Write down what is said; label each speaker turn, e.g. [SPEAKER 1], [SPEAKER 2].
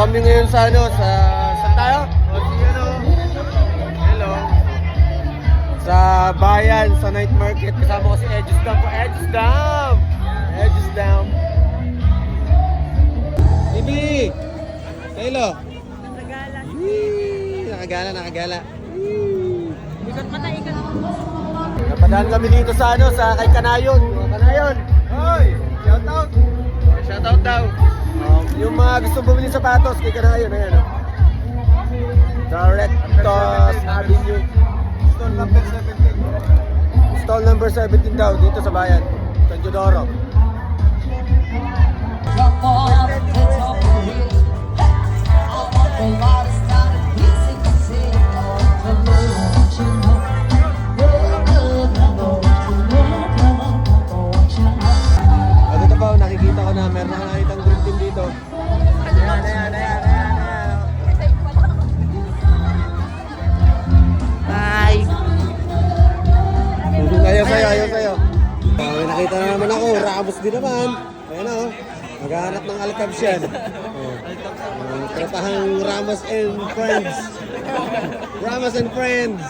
[SPEAKER 1] kami ngayon sa ano, sa tayo? O si ano? Hello. Sa bayan, sa night market. Kasama ko si Edges Dam. Edges Dam! Edges Dam. Bibi! Hello.
[SPEAKER 2] Nagala.
[SPEAKER 1] Nakagala.
[SPEAKER 2] Ikot mata, ikot.
[SPEAKER 1] Napadaan kami dito sa ano, sa kay Kanayon. Kanayon! Hoy! Shout out! Shout out daw. Yung mga gusto bumili sapatos kay Kanayon, ayan o. Directos Avenue. Stall number 17. Stall number 17 daw, dito sa bayan. San Teodoro. At ito pa, nakikita ko na meron akong nakitang green team dito. Ayan.
[SPEAKER 2] Hi.
[SPEAKER 1] Ayaw sa'yo. May nakita na naman ako, Ramos din naman. Ayan o, maghanap ng Alcabs yan. Tratahang Ramos and Friends. Ramos and Friends.